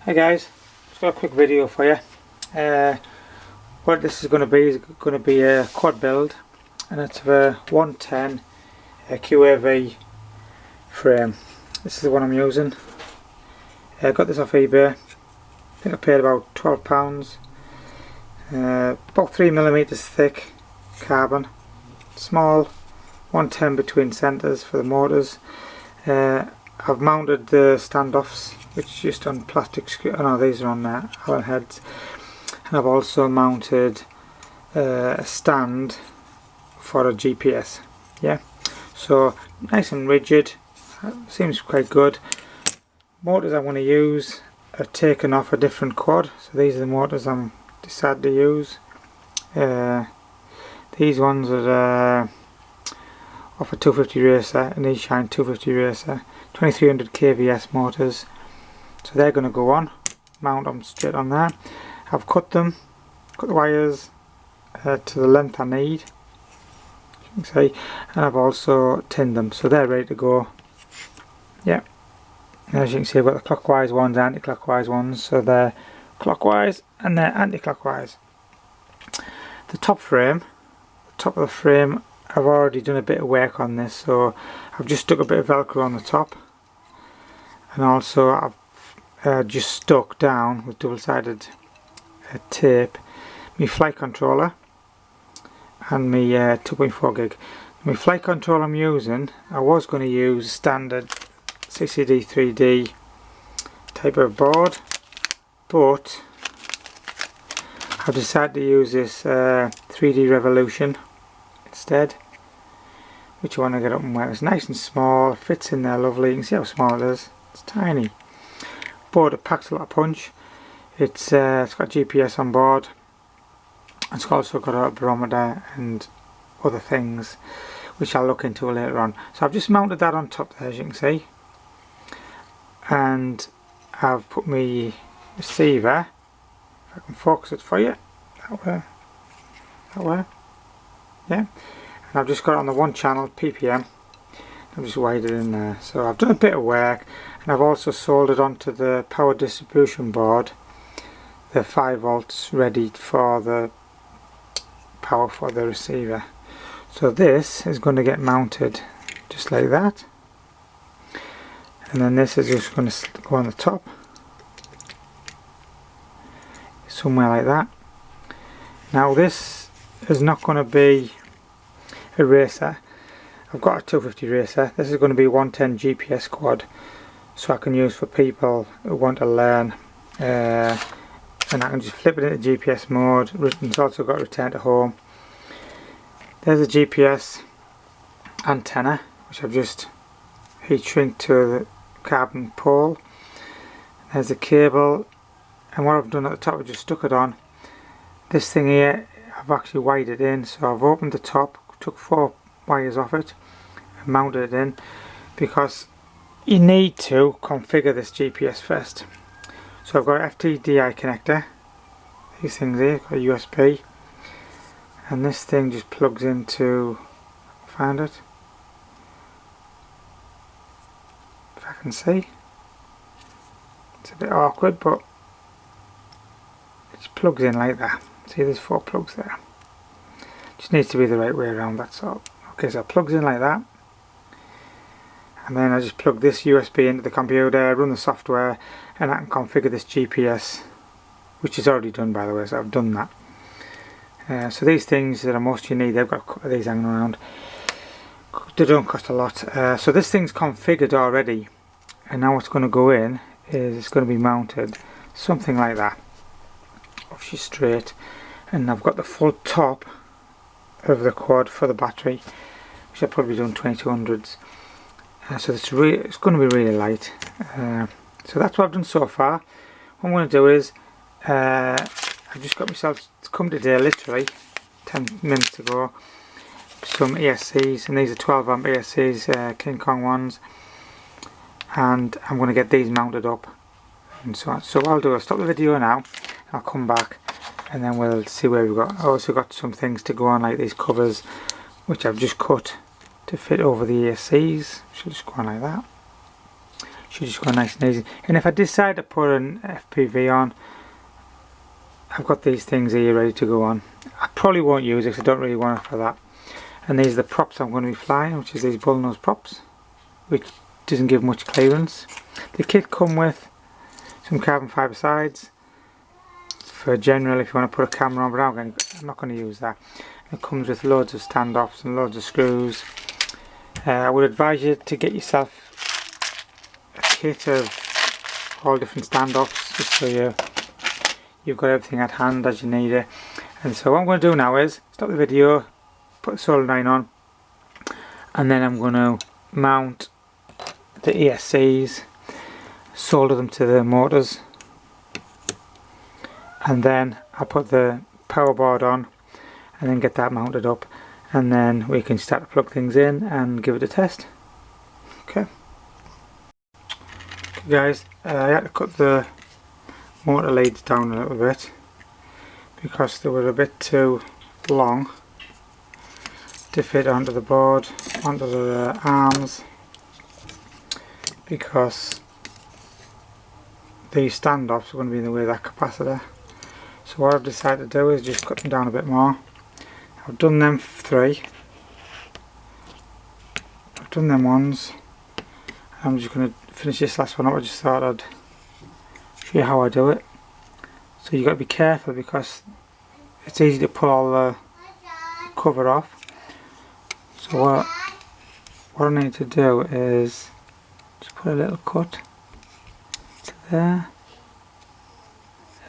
Hey guys, just got a quick video for you. What this is going to be a quad build, and it's the 110 QAV frame. This is the one I'm using. I got this off eBay. I think I paid about £12. About 3mm thick carbon, small, 110 between centres for the motors. I've mounted the standoffs, which is just on plastic screw. Oh no, these are on Allen heads. And I've also mounted a stand for a GPS. Yeah, so nice and rigid. Seems quite good. Motors I want to use are taken off a different quad. So these are the motors I'm decided to use. These ones are off a 250 racer, an E-Shine 250 racer, 2300 kVS motors. So they're going to go on, mount them straight on there. I've cut the wires to the length I need, as you can see, and I've also tinned them, so they're ready to go. Yeah, as you can see, I've got the clockwise ones, anti-clockwise ones, so they're clockwise and they're anti-clockwise. The top of the frame, I've already done a bit of work on this, so I've just stuck a bit of Velcro on the top, and also I've just stuck down with double-sided tape my flight controller and my 2.4 gig. My flight controller I'm using, I was going to use standard CCD 3D type of board, but I've decided to use this 3D Revolution instead, which I want to get up and wear. It's nice and small, fits in there lovely. You can see how small it is. It's tiny, but it packs a lot of punch. It's got GPS on board. It's also got a barometer and other things, which I'll look into later on. So I've just mounted that on top there, as you can see, and I've put my receiver, if I can focus it for you, that way, yeah, and I've just got it on the 1 channel PPM. I've just wired it in there. So I've done a bit of work, and I've also soldered onto the power distribution board the 5 volts ready for the power for the receiver. So this is going to get mounted just like that, and then this is just going to go on the top somewhere like that. Now this is not going to be a racer. I've got a 250 racer. This is going to be 110 GPS quad, so I can use for people who want to learn, and I can just flip it into GPS mode. It's also got return to home. There's a GPS antenna, which I've just heat shrink to the carbon pole. There's a cable, and what I've done at the top, I've just stuck it on. This thing here, I've actually wired it in, so I've opened the top, took 4 wires off it and mounted it in, because you need to configure this GPS first. So I've got an FTDI connector, these things here, got a USB, and this thing just plugs into, find it, if I can see, it's a bit awkward, but it just plugs in like that. See, there's 4 plugs there, just needs to be the right way around, that's all. Okay, so it plugs in like that, and then I just plug this USB into the computer, run the software, and I can configure this GPS, which is already done, by the way, so I've done that. So these things that are most you need, they've got a couple of these hanging around. They don't cost a lot. So this thing's configured already, and now what's going to go in is it's going to be mounted something like that, obviously straight, and I've got the full top of the quad for the battery, which I've probably done 2200s. So it's going to be really light. So that's what I've done so far. What I'm going to do is I've just got myself to come today, literally 10 minutes ago, some ESCs, and these are 12 amp ESCs, King Kong ones, and I'm going to get these mounted up and so on. So what I'll do, I'll stop the video now, and I'll come back, and then we'll see where we've got. I also got some things to go on, like these covers, which I've just cut to fit over the ESCs, should just go on like that. should just go nice and easy. And if I decide to put an FPV on, I've got these things here ready to go on. I probably won't use it because I don't really want it for that. And these are the props I'm going to be flying, which is these bullnose props, which doesn't give much clearance. The kit come with some carbon fibre sides for general if you want to put a camera on, but I'm not going to use that. It comes with loads of standoffs and loads of screws. I would advise you to get yourself a kit of all different standoffs, just so you've got everything at hand as you need it. And so what I'm going to do now is stop the video, put the soldering on, and then I'm going to mount the ESCs, solder them to the motors, and then I'll put the power board on and then get that mounted up, and then we can start to plug things in and give it a test. Okay guys, I had to cut the motor leads down a little bit because they were a bit too long to fit onto the board, onto the arms, because these standoffs are going to be in the way of that capacitor. So what I've decided to do is just cut them down a bit more. I've done them 3. I've done them ones. I'm just going to finish this last one up. I just thought I'd show you how I do it. So you've got to be careful because it's easy to pull all the cover off. So what I need to do is just put a little cut to there,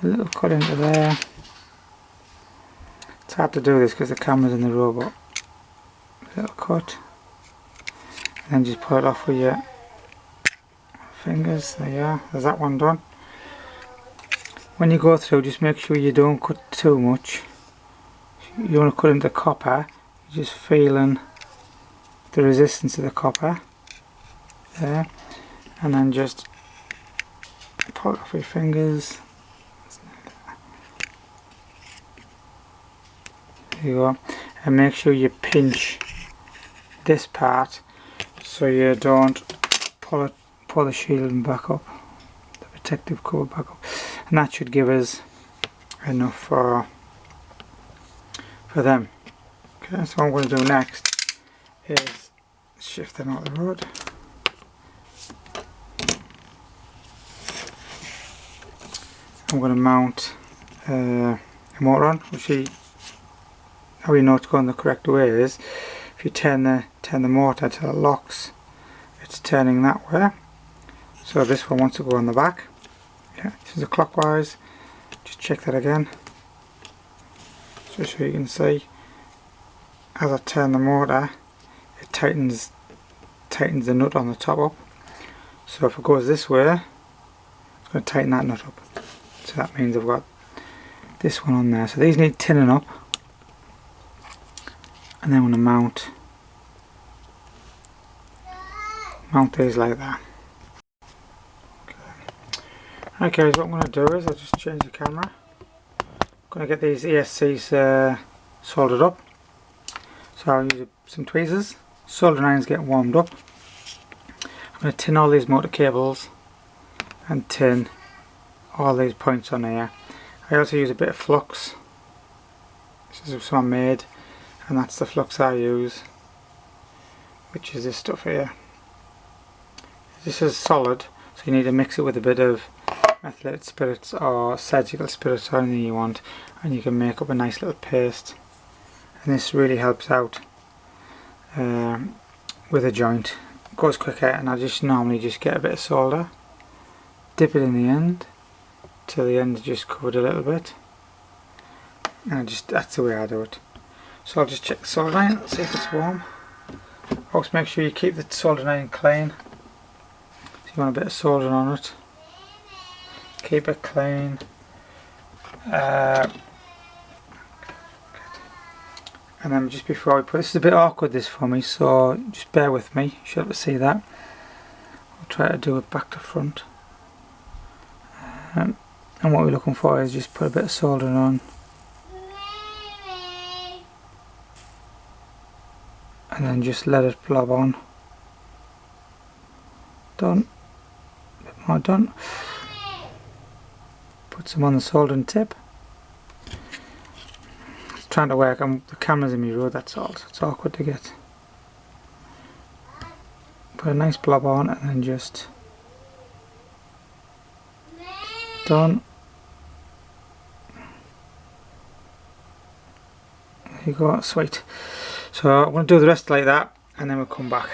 a little cut into there. It's hard to do this because the camera's in the robot. A little cut, and then just pull it off with your fingers. There you are, there's that one done. When you go through, just make sure you don't cut too much. You don't want to cut into copper, you're just feeling the resistance of the copper there, and then just pull it off with your fingers. There you go, and make sure you pinch this part so you don't pull the shielding back up, the protective cover back up, and that should give us enough for them. Okay, so what I'm going to do next is shift them out of the road. I'm going to mount a motor on, which how you know it's going the correct way is if you turn the motor till it locks, it's turning that way. So this one wants to go on the back. Yeah, this is a clockwise. Just check that again, just so you can see. As I turn the motor, it tightens the nut on the top up. So if it goes this way, it's going to tighten that nut up. So that means I've got this one on there. So these need tinning up, and then I'm going to mount these like that. Okay, so what I'm going to do is I'll just change the camera. I'm going to get these ESCs soldered up. So I'll use some tweezers. Soldering iron's getting warmed up. I'm going to tin all these motor cables and tin all these points on here. I also use a bit of flux. This is some I made, and that's the flux I use, which is this stuff here. This is solid, so you need to mix it with a bit of methylated spirits or surgical spirits or anything you want, and you can make up a nice little paste. And this really helps out with a joint. It goes quicker, and I just normally just get a bit of solder, dip it in the end till the end is just covered a little bit, and that's the way I do it. So I'll just check the soldering iron, see if it's warm. Also make sure you keep the soldering iron clean. So you want a bit of soldering on it. Keep it clean. And then just before we put this is a bit awkward this for me, so just bear with me. You should be able to see that. I'll try to do it back to front. And what we're looking for is just put a bit of soldering on, and then just let it blob on. Done. All done. Put some on the soldering tip. It's trying to work. The camera's in my road, that's all, so it's awkward to get. Put a nice blob on and then just done. There you go, sweet. So I'm going to do the rest like that and then we'll come back.